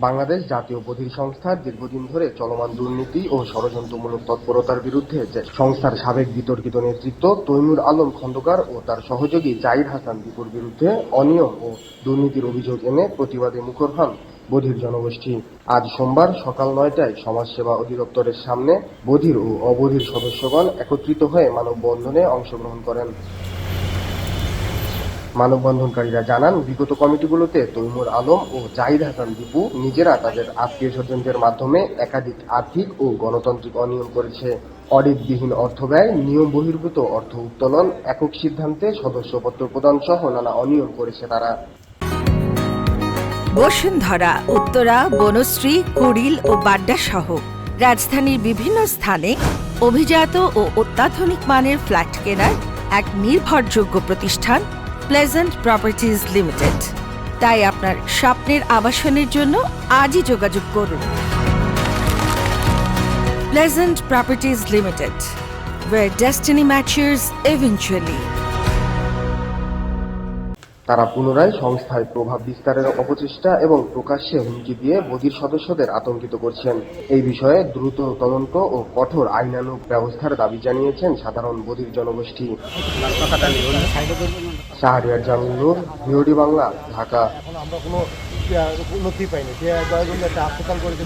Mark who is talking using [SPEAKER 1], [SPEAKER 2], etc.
[SPEAKER 1] বাংলাদেশ জাতীয় বধির সংস্থার দীর্ঘদিন ধরে চলমান দুর্নীতি ও ষড়যন্ত্রমূলক তৎপরতার বিরুদ্ধে সংস্থার সাবেক বিতর্কিত নেতৃত্ব তৈমুর আলম খন্দকার ও তার সহযোগী জাহিদ হাসান দীপুর বিরুদ্ধে অনিয়ম ও দুর্নীতির অভিযোগ এনে প্রতিবাদে মুখর হন বধির জনগোষ্ঠী। আজ সোমবার সকাল ৯টায় সমাজসেবা অধিদপ্তরের সামনে বধির ও অবধির সদস্যগণ একত্রিত হয়ে মানববন্ধনে অংশগ্রহণ করেন। মানববন্ধনকারীরা জানান, বিগত কমিটিগুলোতে তৈমুর আলম ও জাহিদ হাসান দীপু নিজেরা তাদের আত্মীয় স্বজনদের মাধ্যমে একাধিক আর্থিক ও গণতান্ত্রিক অনিয়ম করেছে। অডিটবিহীন অর্থ ব্যয়, নিয়ম বহির্ভূত অর্থ উত্তোলন, একক সিদ্ধান্তে সদস্যপত্র প্রদান সহ নানা অনিয়ম করেছে তারা।
[SPEAKER 2] বসুন্ধরা, উত্তরা, বনশ্রী, কুড়িল ও বাড্ডা সহ রাজধানীর বিভিন্ন স্থানে অভিজাত ও অত্যাধুনিক মানের ফ্ল্যাট কেনার এক নির্ভরযোগ্য প্রতিষ্ঠান প্লেজেন্ট প্রপার্টিজ লিমিটেড। তাই আপনার স্বপ্নের আবাসনের জন্য আজই যোগাযোগ করুন। Pleasant properties limited, where destiny matures eventually.
[SPEAKER 1] তারা পুনরায় সংস্থায় প্রভাব বিস্তারের অপচেষ্টা এবং প্রকাশ্যে হুমকি দিয়ে বধির সদস্যদের আতঙ্কিত করছেন। এই বিষয়ে দ্রুত তদন্ত ও কঠোর আইনানুগ ব্যবস্থার দাবি জানিয়েছেন সাধারণ বধির জনগোষ্ঠী। শাহরিয়ার জামিল নূর, ভিওডি বাংলা, ঢাকা।
[SPEAKER 3] আমরা কোনো উন্নতি পাইনি, যে 10 জন একটা হাসপাতাল করেছে,